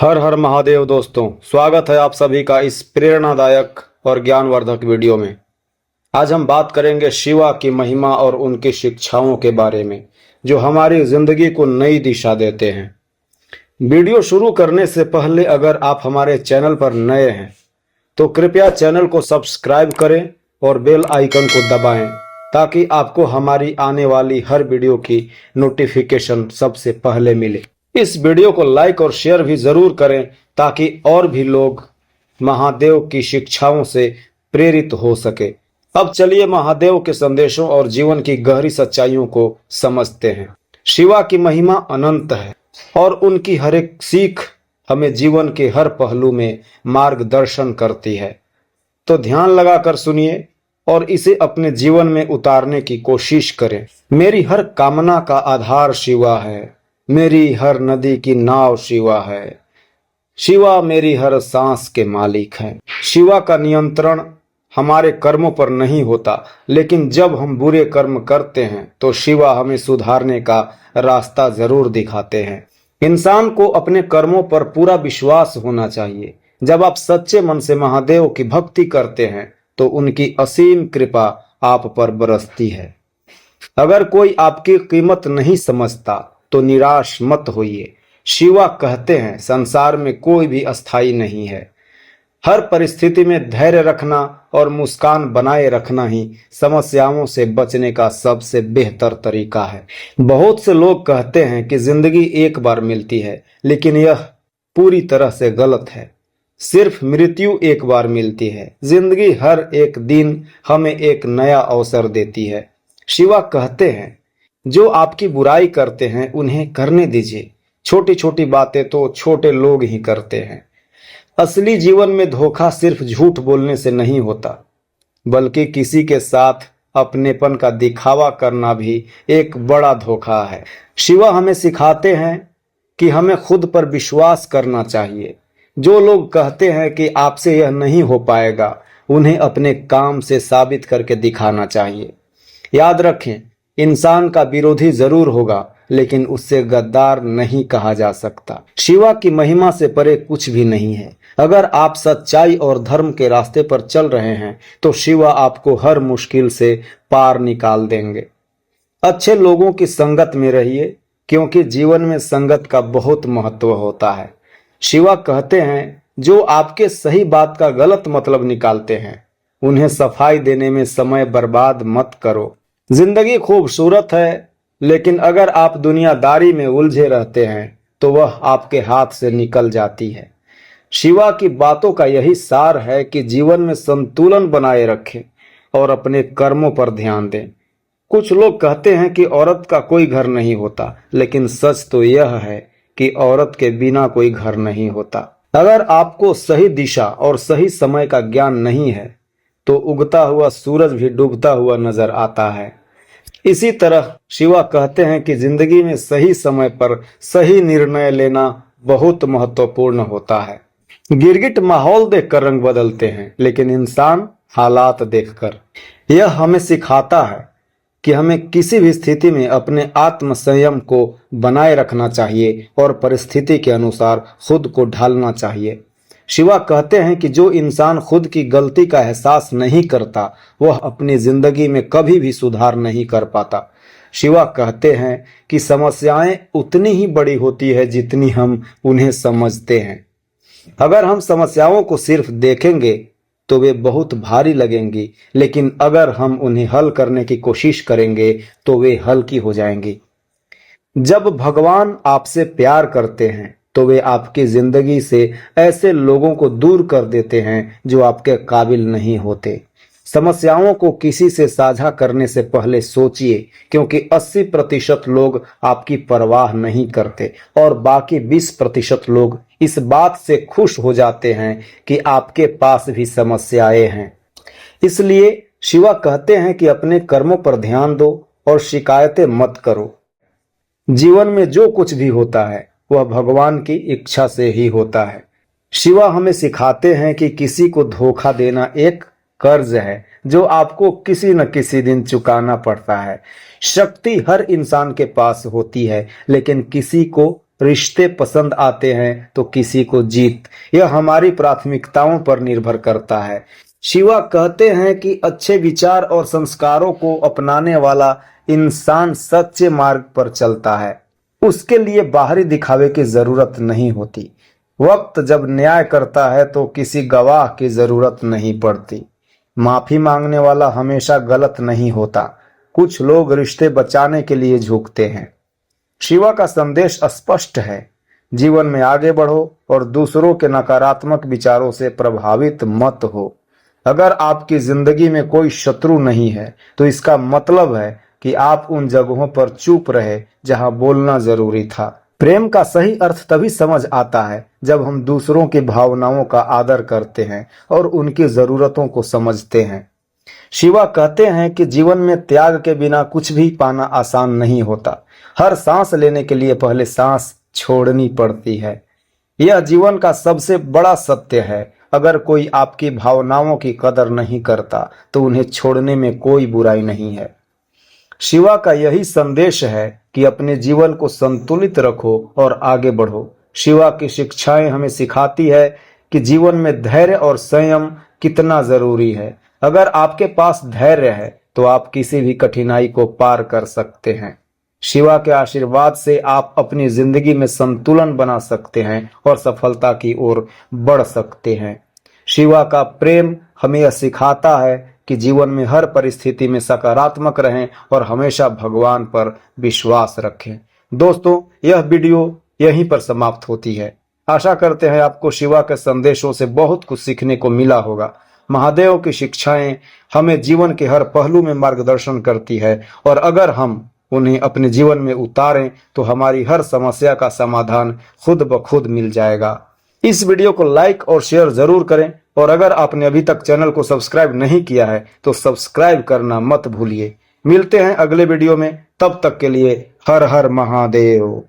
हर हर महादेव दोस्तों, स्वागत है आप सभी का इस प्रेरणादायक और ज्ञानवर्धक वीडियो में। आज हम बात करेंगे शिवा की महिमा और उनकी शिक्षाओं के बारे में, जो हमारी जिंदगी को नई दिशा देते हैं। वीडियो शुरू करने से पहले अगर आप हमारे चैनल पर नए हैं तो कृपया चैनल को सब्सक्राइब करें और बेल आइकन को दबाएं, ताकि आपको हमारी आने वाली हर वीडियो की नोटिफिकेशन सबसे पहले मिले। इस वीडियो को लाइक और शेयर भी जरूर करें, ताकि और भी लोग महादेव की शिक्षाओं से प्रेरित हो सके। अब चलिए महादेव के संदेशों और जीवन की गहरी सच्चाइयों को समझते हैं। शिवा की महिमा अनंत है और उनकी हर एक सीख हमें जीवन के हर पहलू में मार्गदर्शन करती है। तो ध्यान लगाकर सुनिए और इसे अपने जीवन में उतारने की कोशिश करें। मेरी हर कामना का आधार शिवा है, मेरी हर नदी की नाव शिवा है, शिवा मेरी हर सांस के मालिक हैं। शिवा का नियंत्रण हमारे कर्मों पर नहीं होता, लेकिन जब हम बुरे कर्म करते हैं तो शिवा हमें सुधारने का रास्ता जरूर दिखाते हैं। इंसान को अपने कर्मों पर पूरा विश्वास होना चाहिए। जब आप सच्चे मन से महादेव की भक्ति करते हैं तो उनकी असीम कृपा आप पर बरसती है। अगर कोई आपकी कीमत नहीं समझता तो निराश मत होइए। शिवा कहते हैं, संसार में कोई भी अस्थाई नहीं है। हर परिस्थिति में धैर्य रखना और मुस्कान बनाए रखना ही समस्याओं से बचने का सबसे बेहतर तरीका है। बहुत से लोग कहते हैं कि जिंदगी एक बार मिलती है, लेकिन यह पूरी तरह से गलत है। सिर्फ मृत्यु एक बार मिलती है। जिंदगी हर एक दिन हमें एक नया अवसर देती है। शिवा कहते हैं, जो आपकी बुराई करते हैं उन्हें करने दीजिए। छोटी छोटी बातें तो छोटे लोग ही करते हैं। असली जीवन में धोखा सिर्फ झूठ बोलने से नहीं होता, बल्कि किसी के साथ अपनेपन का दिखावा करना भी एक बड़ा धोखा है। शिवा हमें सिखाते हैं कि हमें खुद पर विश्वास करना चाहिए। जो लोग कहते हैं कि आपसे यह नहीं हो पाएगा, उन्हें अपने काम से साबित करके दिखाना चाहिए। याद रखें, इंसान का विरोधी जरूर होगा, लेकिन उससे गद्दार नहीं कहा जा सकता। शिवा की महिमा से परे कुछ भी नहीं है। अगर आप सच्चाई और धर्म के रास्ते पर चल रहे हैं तो शिवा आपको हर मुश्किल से पार निकाल देंगे। अच्छे लोगों की संगत में रहिए, क्योंकि जीवन में संगत का बहुत महत्व होता है। शिवा कहते हैं, जो आपके सही बात का गलत मतलब निकालते हैं, उन्हें सफाई देने में समय बर्बाद मत करो। जिंदगी खूबसूरत है, लेकिन अगर आप दुनियादारी में उलझे रहते हैं तो वह आपके हाथ से निकल जाती है। शिवा की बातों का यही सार है कि जीवन में संतुलन बनाए रखें और अपने कर्मों पर ध्यान दें। कुछ लोग कहते हैं कि औरत का कोई घर नहीं होता, लेकिन सच तो यह है कि औरत के बिना कोई घर नहीं होता। अगर आपको सही दिशा और सही समय का ज्ञान नहीं है तो उगता हुआ सूरज भी डूबता हुआ नजर आता है। इसी तरह शिवा कहते हैं कि जिंदगी में सही समय पर सही निर्णय लेना बहुत महत्वपूर्ण होता है। गिरगिट माहौल देखकर रंग बदलते हैं, लेकिन इंसान हालात देखकर। यह हमें सिखाता है कि हमें किसी भी स्थिति में अपने आत्म संयम को बनाए रखना चाहिए और परिस्थिति के अनुसार खुद को ढालना चाहिए। शिवा कहते हैं कि जो इंसान खुद की गलती का एहसास नहीं करता, वह अपनी जिंदगी में कभी भी सुधार नहीं कर पाता। शिवा कहते हैं कि समस्याएं उतनी ही बड़ी होती है जितनी हम उन्हें समझते हैं। अगर हम समस्याओं को सिर्फ देखेंगे तो वे बहुत भारी लगेंगी, लेकिन अगर हम उन्हें हल करने की कोशिश करेंगे तो वे हल्की हो जाएंगी। जब भगवान आपसे प्यार करते हैं तो वे आपकी जिंदगी से ऐसे लोगों को दूर कर देते हैं जो आपके काबिल नहीं होते। समस्याओं को किसी से साझा करने से पहले सोचिए, क्योंकि 80% लोग आपकी परवाह नहीं करते और बाकी 20% लोग इस बात से खुश हो जाते हैं कि आपके पास भी समस्याएं हैं। इसलिए शिवा कहते हैं कि अपने कर्मों पर ध्यान दो और शिकायतें मत करो। जीवन में जो कुछ भी होता है वह भगवान की इच्छा से ही होता है। शिवा हमें सिखाते हैं कि किसी को धोखा देना एक कर्ज है जो आपको किसी न किसी दिन चुकाना पड़ता है। शक्ति हर इंसान के पास होती है, लेकिन किसी को रिश्ते पसंद आते हैं तो किसी को जीत। यह हमारी प्राथमिकताओं पर निर्भर करता है। शिवा कहते हैं कि अच्छे विचार और संस्कारों को अपनाने वाला इंसान सच्चे मार्ग पर चलता है। उसके लिए बाहरी दिखावे की जरूरत नहीं होती। वक्त जब न्याय करता है तो किसी गवाह की जरूरत नहीं पड़ती। माफी मांगने वाला हमेशा गलत नहीं होता। कुछ लोग रिश्ते बचाने के लिए झुकते हैं। शिवा का संदेश स्पष्ट है, जीवन में आगे बढ़ो और दूसरों के नकारात्मक विचारों से प्रभावित मत हो। अगर आपकी जिंदगी में कोई शत्रु नहीं है तो इसका मतलब है कि आप उन जगहों पर चुप रहे जहां बोलना जरूरी था। प्रेम का सही अर्थ तभी समझ आता है जब हम दूसरों की भावनाओं का आदर करते हैं और उनकी जरूरतों को समझते हैं। शिवा कहते हैं कि जीवन में त्याग के बिना कुछ भी पाना आसान नहीं होता। हर सांस लेने के लिए पहले सांस छोड़नी पड़ती है। यह जीवन का सबसे बड़ा सत्य है। अगर कोई आपकी भावनाओं की कदर नहीं करता तो उन्हें छोड़ने में कोई बुराई नहीं है। शिवा का यही संदेश है कि अपने जीवन को संतुलित रखो और आगे बढ़ो। शिवा की शिक्षाएं हमें सिखाती है कि जीवन में धैर्य और संयम कितना जरूरी है। अगर आपके पास धैर्य है तो आप किसी भी कठिनाई को पार कर सकते हैं। शिवा के आशीर्वाद से आप अपनी जिंदगी में संतुलन बना सकते हैं और सफलता की ओर बढ़ सकते हैं। शिवा का प्रेम हमें यह सिखाता है कि जीवन में हर परिस्थिति में सकारात्मक रहें और हमेशा भगवान पर विश्वास रखें। दोस्तों, यह वीडियो यहीं पर समाप्त होती है। आशा करते हैं आपको शिवा के संदेशों से बहुत कुछ सीखने को मिला होगा। महादेव की शिक्षाएं हमें जीवन के हर पहलू में मार्गदर्शन करती है और अगर हम उन्हें अपने जीवन में उतारें तो हमारी हर समस्या का समाधान खुद ब खुद मिल जाएगा। इस वीडियो को लाइक और शेयर जरूर करें और अगर आपने अभी तक चैनल को सब्सक्राइब नहीं किया है तो सब्सक्राइब करना मत भूलिए। मिलते हैं अगले वीडियो में, तब तक के लिए हर हर महादेव।